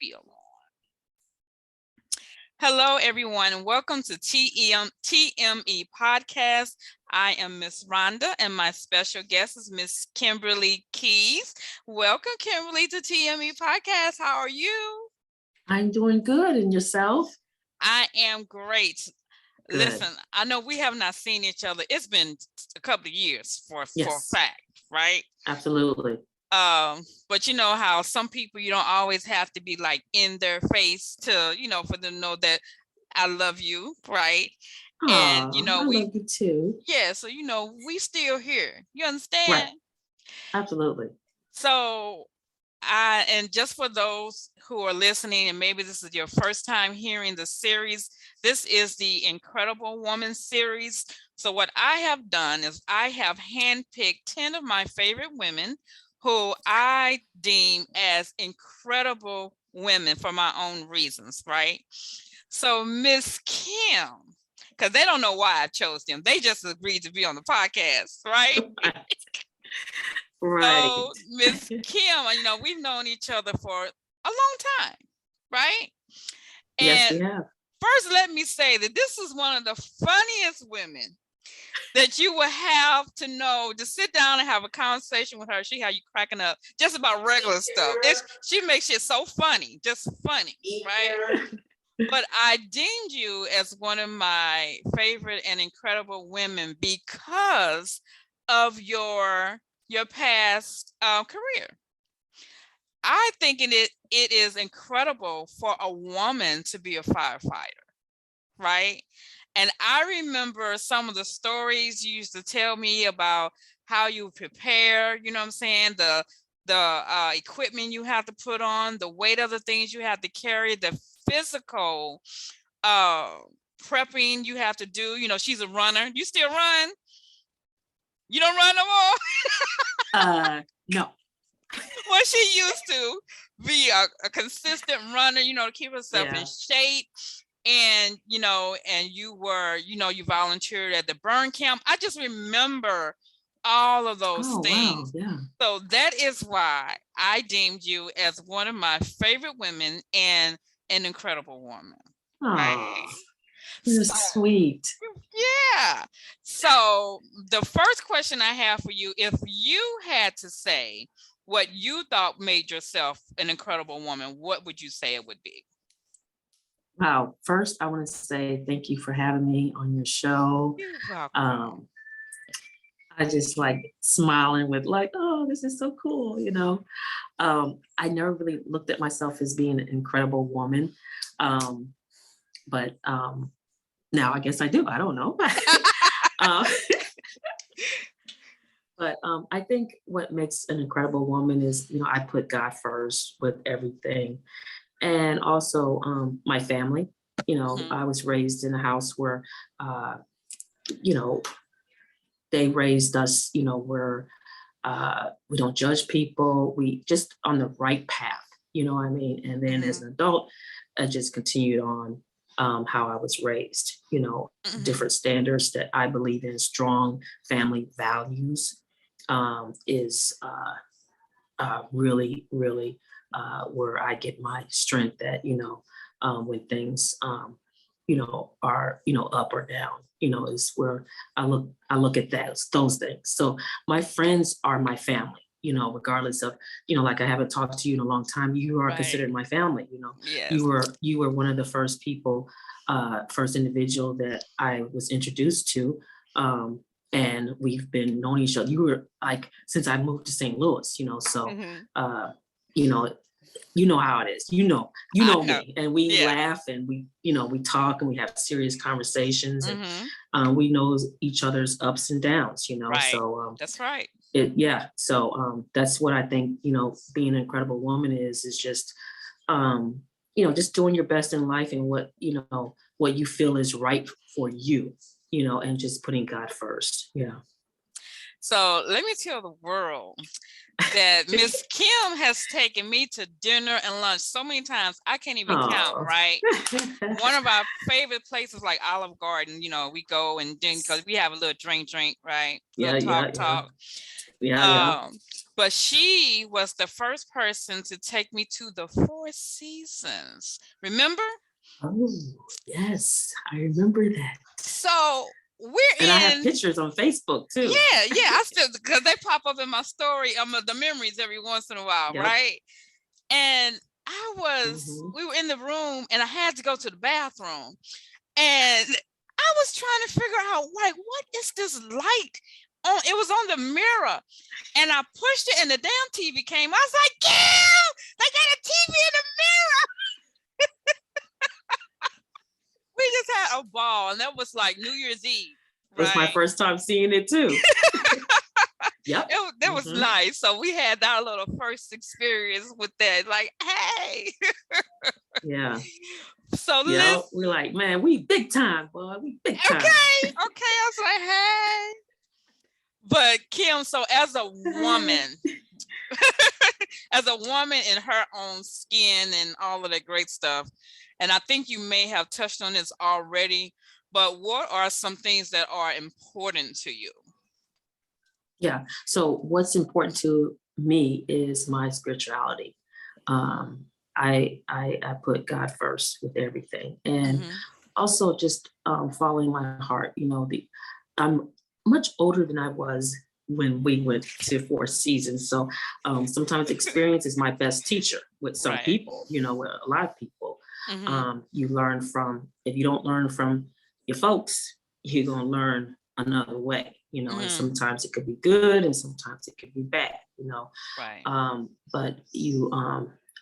spiel on. Hello, everyone, and welcome to TME Podcast. I am Miss Rhonda, and my special guest is Miss Kimberly Keys. Welcome, Kimberly, to TME Podcast. How are you? I'm doing good. And yourself? I am great. Good. Listen, I know we have not seen each other. It's been a couple of years for a Yes, fact, right? absolutely. But you know how some people, you don't always have to be like in their face to, for them to know that I love you, right? And I love you too. so we still here. You Right, understand? absolutely. So and just for those who are listening, and maybe this is your first time hearing the series, this is the Incredible Woman series. So what I have done is I have handpicked 10 of my favorite women who I deem as incredible women for my own reasons, right? So Miss Kim, because they don't know why I chose them. They just agreed to be on the podcast, right? Right. So Miss Kim, we've known each other for a long time, right? Yes, And we have. first, let me say that this is one of the funniest women that you will have to know, to sit down and have a conversation with her. She have you cracking up just about regular stuff. She makes it so funny, just funny, right? But I deemed you as one of my favorite and incredible women because of your past career. I think it is incredible for a woman to be a firefighter, right? And I remember some of the stories you used to tell me about how you prepare, you know what I'm saying? The equipment you have to put on, the weight of the things you have to carry, the physical prepping you have to do. She's a runner. You still run? You don't run no more? No. Well, she used to be a consistent runner, to keep herself in shape. And, and you were, you volunteered at the burn camp. I just remember all of those things. Wow, yeah. So that is why I deemed you as one of my favorite women and an incredible woman. Right? You're sweet. Yeah. So the first question I have for you, if you had to say what you thought made yourself an incredible woman, what would you say it would be? Wow. First, I want to say thank you for having me on your show. You're welcome. I just like smiling with like, oh, this is so cool, I never really looked at myself as being an incredible woman. But now I guess I do. I don't know. But I think what makes an incredible woman is, I put God first with everything. And also my family. I was raised in a house where, they raised us, where we don't judge people. We just on the right path, you know what I mean? And then as an adult, I just continued on how I was raised, different standards that I believe in, strong family values is really, really where I get my strength at, when things, are, up or down, is where I look at those things. So my friends are my family, regardless of, like I haven't talked to you in a long time, you are considered my family, Yes. You were one of the first people, first individual that I was introduced to. And we've been knowing each other. You were like, since I moved to St. Louis, so, you know how it is, me, and we laugh and we talk and we have serious conversations and we know each other's ups and downs, Right. So that's right. So that's what I think, being an incredible woman is just, just doing your best in life and what you feel is right for you, and just putting God first. Yeah. So let me tell the world that Miss Kim has taken me to dinner and lunch so many times I can't even count, right? One of our favorite places like Olive Garden, we go and drink because we have a little drink, right? Yeah, talk. Yeah. But she was the first person to take me to the Four Seasons. Remember? Oh, yes, I remember that. So we're and I have pictures on Facebook too. Yeah, I still, because they pop up in my story, the memories every once in a while, Yep. right? And we were in the room, and I had to go to the bathroom, and I was trying to figure out, like, what is this light on? It was on the mirror, and I pushed it, and the damn TV came. I was like, "Damn, they got a TV in the mirror!" We just had a ball, and that was like New Year's Eve. It was my first time seeing it too. Yep. That was nice. So we had our little first experience with that. Like, hey. Yeah. So we're like, man, we big time, boy. We big time. Okay. I was like, hey. But Kim, so as a woman, in her own skin and all of that great stuff, and I think you may have touched on this already, but what are some things that are important to you? Yeah. So what's important to me is my spirituality. I put God first with everything, and also just following my heart. I'm much older than I was when we went to Four Seasons. So sometimes experience is my best teacher with some people. With a lot of people, you learn from. If you don't learn from your folks, you're gonna learn another way. And sometimes it could be good, and sometimes it could be bad. But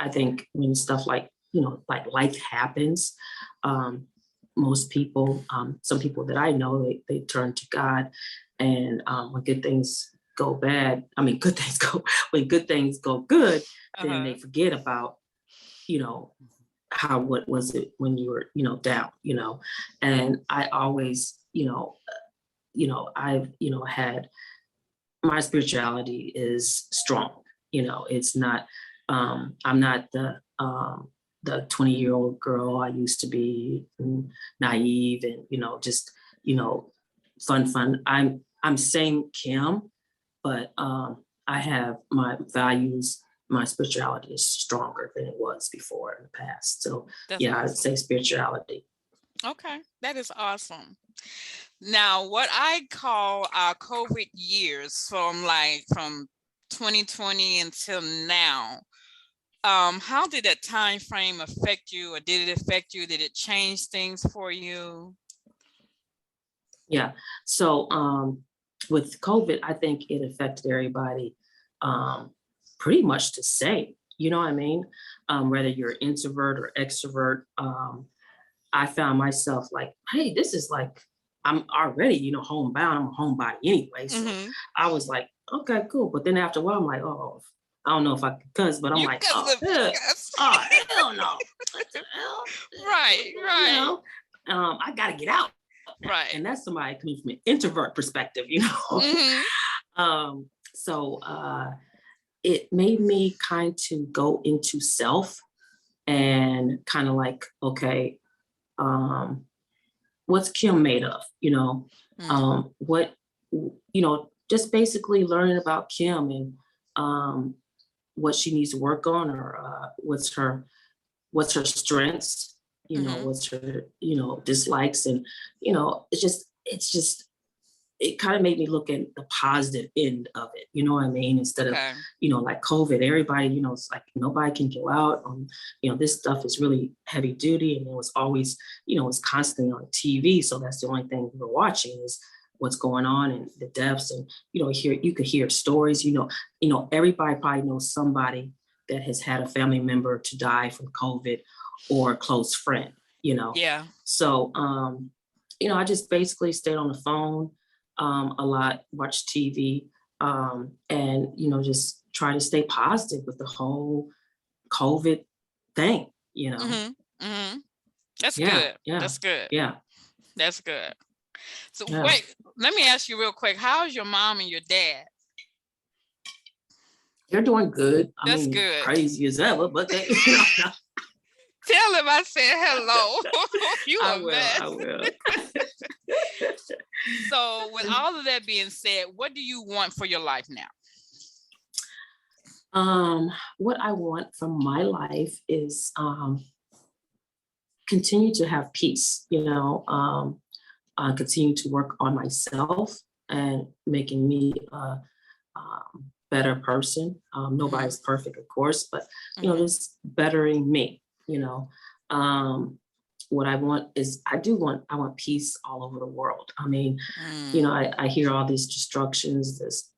I think when stuff like life happens, most people, some people that I know, they turn to God, and when good things go bad, when good things go good, then they forget about, what was it when you were, down, and I always, I've, had, my spirituality is strong. It's not, I'm not the 20-year-old girl I used to be, naive and, just, fun. I'm same Kim, but I have my values, my spirituality is stronger than it was before in the past. So awesome. I'd say spirituality. Okay, that is awesome. Now, what I call our COVID years from 2020 until now, how did that time frame affect you, or did it affect you? Did it change things for you? Yeah. So with COVID, I think it affected everybody pretty much the same. You know what I mean? Whether you're introvert or extrovert, I found myself like, hey, this is like, I'm already, homebound. I'm a homebody anyway. So I was like, okay, cool. But then after a while, I'm like, oh, I don't know if I could cuss, but I'm like, oh, hell no. What the hell? Right. I got to get out. Right. And that's somebody coming from an introvert perspective, So it made me kind to go into self and kind of like, okay, what's Kim made of, what, just basically learning about Kim and what she needs to work on, or what's her strengths, what's her, dislikes, and, it kind of made me look at the positive end of it. You know what I mean? Instead of, like COVID, everybody, it's like nobody can go out. This stuff is really heavy duty, and it was always, it's constantly on TV. So that's the only thing we're watching is what's going on and the deaths. And, you could hear stories, everybody probably knows somebody that has had a family member to die from COVID, or a close friend, Yeah. So, I just basically stayed on the phone a lot, watch TV, and, just try to stay positive with the whole COVID thing, That's good. Yeah. That's good. Yeah. That's good. So wait, let me ask you real quick. How's your mom and your dad? They're doing good. That's good. Crazy as ever, but they. Tell him I said hello. I will. So with all of that being said, what do you want for your life now? What I want from my life is continue to have peace, continue to work on myself and making me a better person. Mhm, Nobody's perfect, of course, but mhm. just bettering me. What I want is I want peace all over the world. I mean, Mm, I hear all these destructions, this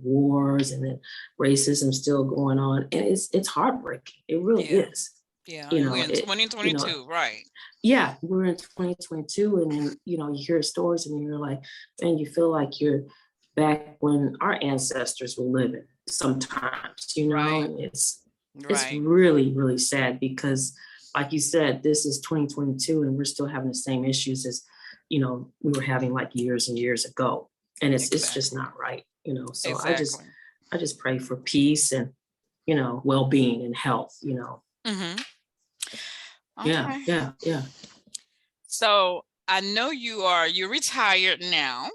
wars, and then racism still going on, and it's heartbreaking. It really yeah, is. yeah, You and we're know in it. You know, 2022, right? yeah, we're in 2022, and then you hear stories, and you're like, and you feel like you're back when our ancestors were living. Sometimes, Right, and it's right. really really sad because, like you said, this is 2022, and we're still having the same issues as we were having like years and years ago, and it's just Exactly, not right. So exactly. I just pray for peace and well being and health. Mhm. Yeah, Okay. yeah, yeah. So I know you're retired now.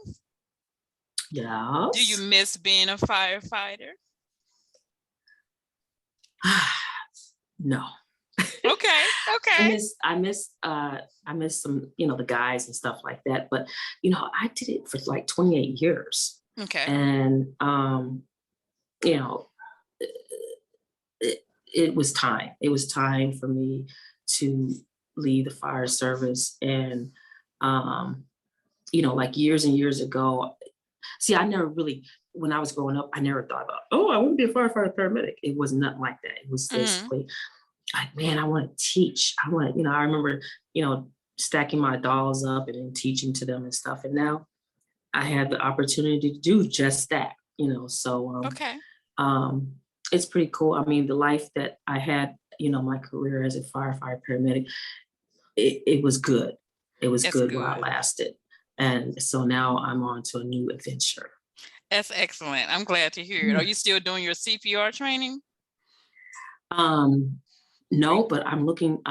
Do you Yes. miss being a firefighter? No. Okay, okay, I miss some, the guys and stuff like that. But I did it for like 28 years. okay. And you know, it, it was time. It was time for me to leave the fire service. And um, like years and years ago, see, I never really, when I was growing up, I never thought about, oh, I want to be a firefighter paramedic. It was nothing like that. It was Mhm. basically like, man, I want to teach. I remember, stacking my dolls up and then teaching to them and stuff. And now I had the opportunity to do just that, Okay. um, it's pretty cool. I mean, the life that I had, my career as a firefighter paramedic, it was good. It was That's good while it good. lasted. And so now I'm on to a new adventure. That's excellent. I'm glad to hear it. Are Yeah. you still doing your CPR training? Um, Are you, no, but I'm looking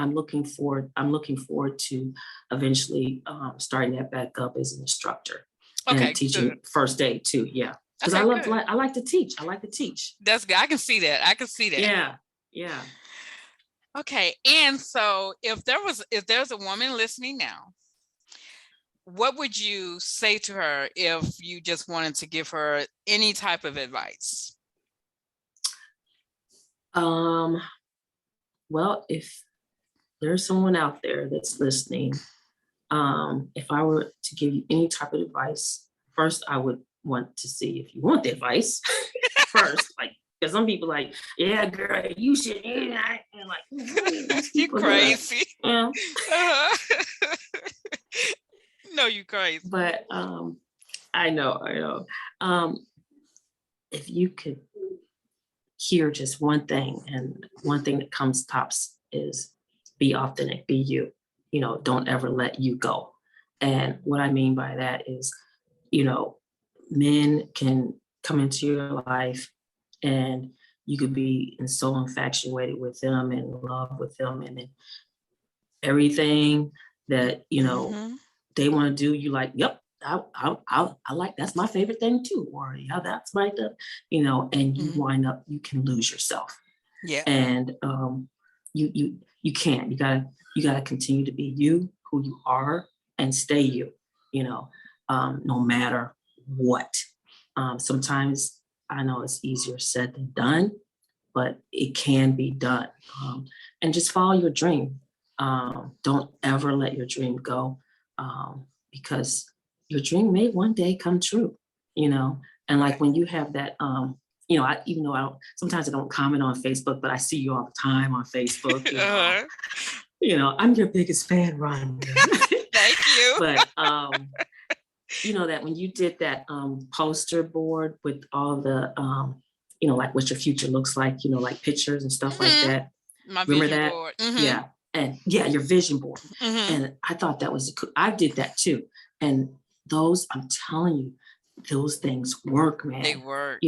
forward to eventually starting that back up as an instructor and okay, good. teaching first aid too. Yeah, because Okay, good. I like to teach. I like to teach. That's good. I can see that. I can see that. Yeah, yeah. Okay. And so if there's a woman listening now, what would you say to her if you just wanted to give her any type of advice? Um, well, if there's someone out there that's listening, if I were to give you any type of advice, first I would want to see if you want the advice first. Like, because some people like, yeah, girl, you should do that. And like, most You people do that. crazy. Yeah. Uh-huh. No, you crazy. But I know. Um, if you could hear just one thing, and one thing that comes tops is be authentic, be you. Don't ever let you go. And what I mean by that is, you know, men can come into your life and you could be so infatuated with them and in love with them, and then everything that Mm-hmm. they want to do, you like, yep, I like, that's my favorite thing too, or yeah, that's my the, and you Mm-hmm. wind up, you can lose yourself. Yeah. And you can't. You gotta continue to be you, who you are, and stay you. You know, no matter what. Sometimes I know it's easier said than done, but it can be done. And just follow your dream. Don't ever let your dream go, because your dream may one day come true. You know, and like Right. when you have that, even though I don't, sometimes I don't comment on Facebook, but I see you all the time on Facebook. Uh-huh. I'm your biggest fan, Rhonda. Thank you. But that when you did that poster board with all the like what your future looks like, like pictures and stuff like Hmm. that. My Remember vision that? board. Hmm. Yeah. And yeah, your vision board. Hmm. And I thought that was I did that too. And those, I'm telling you, those things work, They man. work.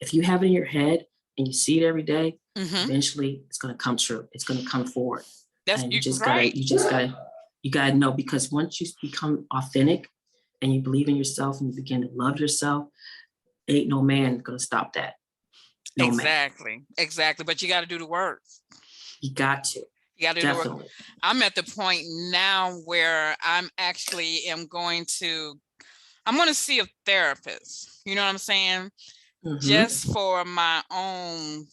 If you have it in your head and you see it every day, Hmm. eventually it's going to come true. It's going to come forward. That's And you right. you gotta know, because once you become authentic and you believe in yourself and you begin to love yourself, ain't no man gonna stop that. No man. Exactly. But you got to do the work. You got to. You got to do the work. I'm at the point now where I'm going to see a therapist. You know what I'm saying? Just for my own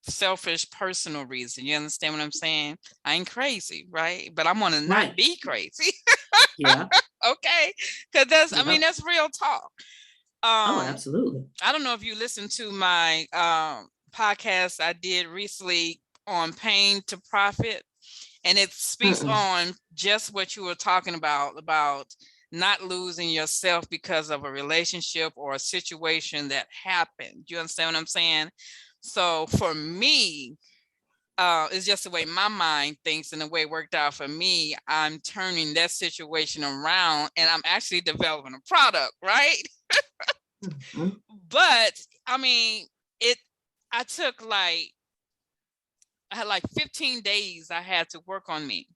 selfish personal reason. You understand what I'm saying? I ain't crazy, right? But I'm gonna not be crazy. Yeah. Okay. Because that's real talk. Oh, absolutely. I don't know if you listened to my podcast I did recently on pain to profit, and it speaks on just what you were talking about not losing yourself because of a relationship or a situation that happened. You understand what I'm saying? So for me, it's just the way my mind thinks and the way it worked out for me. I'm turning that situation around and I'm actually developing a product, right? But I mean, I had 15 days I had to work on me.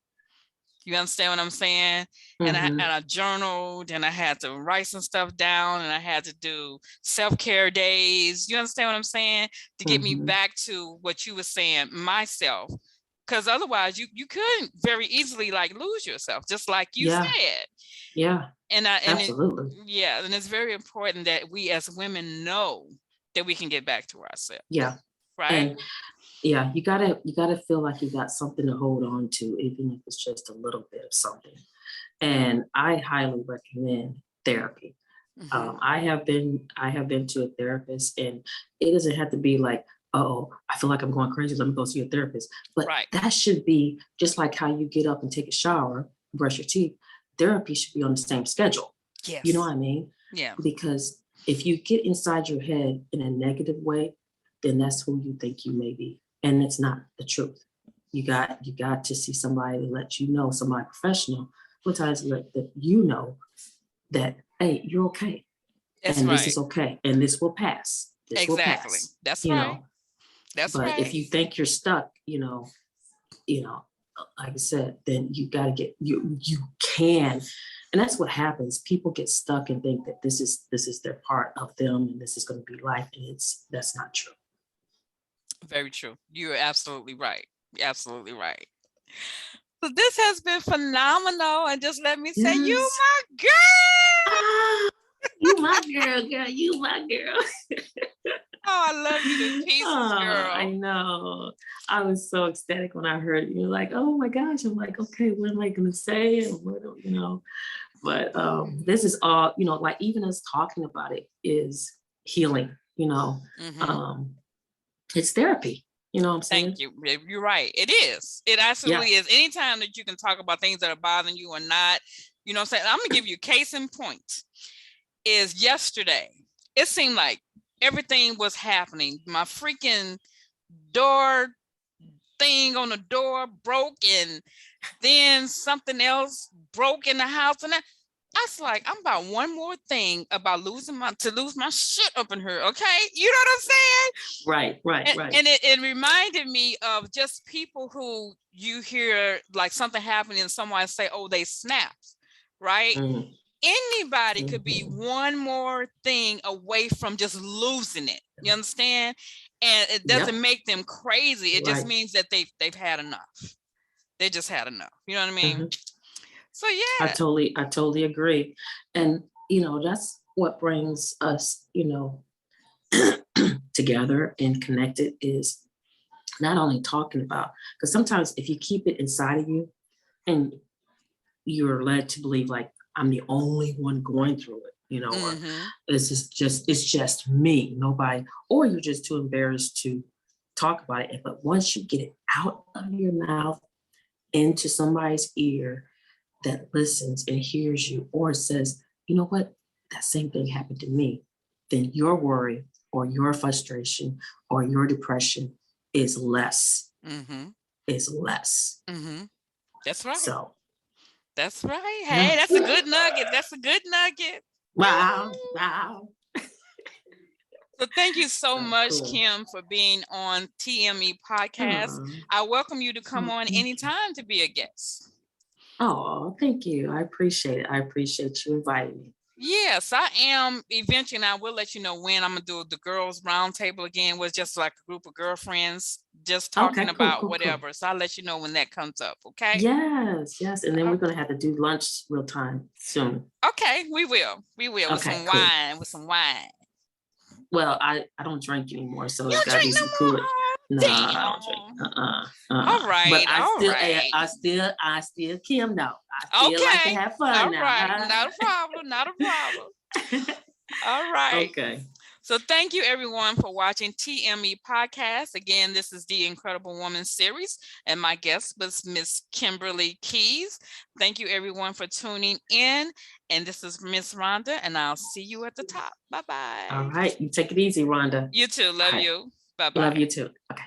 You understand what I'm saying? And I journaled and I had to write some stuff down and I had to do self-care days. You understand what I'm saying? To get me back to what you were saying, myself. Because otherwise you couldn't very easily lose yourself, just like you said. Yeah. And absolutely. And it's very important that we as women know that we can get back to ourselves. Yeah. Right. And yeah, you gotta feel like you got something to hold on to, even if it's just a little bit of something. And I highly recommend therapy. I have been to a therapist, and it doesn't have to be like, oh, I feel like I'm going crazy, let me go see a therapist. But that should be just like how you get up and take a shower, brush your teeth. Therapy should be on the same schedule. Yes. You know what I mean? Yeah. Because if you get inside your head in a negative way, then that's who you think you may be. And it's not the truth. You got to see somebody to let you know, somebody professional, sometimes that you know that, hey, you're okay. That's and this is okay. And this will pass. This will pass. That's right. But if you think you're stuck, you know, like I said, then you got to get, you can. And that's what happens. People get stuck and think that this is their part of them and this is going to be life. And that's not true. Very true. You're absolutely right. Absolutely right. So this has been phenomenal. And just let me say, you my girl. You my girl. You my girl. Oh, I love you to pieces, girl. I know. I was so ecstatic when I heard it. You're like, oh my gosh. I'm like, okay, what am I going to say? And what, but this is all, like even us talking about it is healing, it's therapy. You know what I'm saying? Thank you. You're right. It is. It absolutely is. Anytime that you can talk about things that are bothering you or not, you know what I'm saying? I'm going to give you a case in point. Is yesterday, it seemed like everything was happening. My freaking door thing on the door broke, and then something else broke in the house, and I was like, I'm about one more thing about lose my shit up in here, okay? You know what I'm saying? Right. And it reminded me of just people who you hear like something happening and someone say, oh, they snapped, right? Anybody could be one more thing away from just losing it. You understand? And it doesn't make them crazy. It just means that they've had enough. They just had enough. You know what I mean? So yeah. I totally agree. And that's what brings us, together and connected is not only talking about, because sometimes if you keep it inside of you and you're led to believe like I'm the only one going through it, or it's just me, nobody, or you're just too embarrassed to talk about it. But once you get it out of your mouth into somebody's ear that listens and hears you or says, you know what, that same thing happened to me, then your worry or your frustration or your depression is less. Is less. That's right. So that's right. Hey, that's a good nugget. Wow. So thank you so much, Kim, for being on TME podcast. I welcome you to come on anytime to be a guest. Oh, thank you. I appreciate it. I appreciate you inviting me. Yes, I am. Eventually, and I will let you know when I'm gonna do the girls roundtable again. Was just like a group of girlfriends just talking Okay, cool, about cool, cool. whatever. So I'll let you know when that comes up. Okay. Yes, yes. And then Uh, we're gonna have to do lunch real time soon. okay, we will. We will with Okay, some cool. wine. With some wine. Well, I don't drink anymore, so You it's don't gotta drink be no some more? cooler. Oh, No, I don't drink. All But right. All right. I still Kim though. I still like to Okay. have fun All now. right. Not a problem. Not a problem. All right. Okay. So thank you everyone for watching TME Podcast. Again, this is the Incredible Woman series, and my guest was Miss Kimberly Keys. Thank you everyone for tuning in. And this is Miss Rhonda, and I'll see you at the top. All Bye-bye. right. You take it easy, Rhonda. You too. Love All right. you. Bye-bye. Love you too. Okay.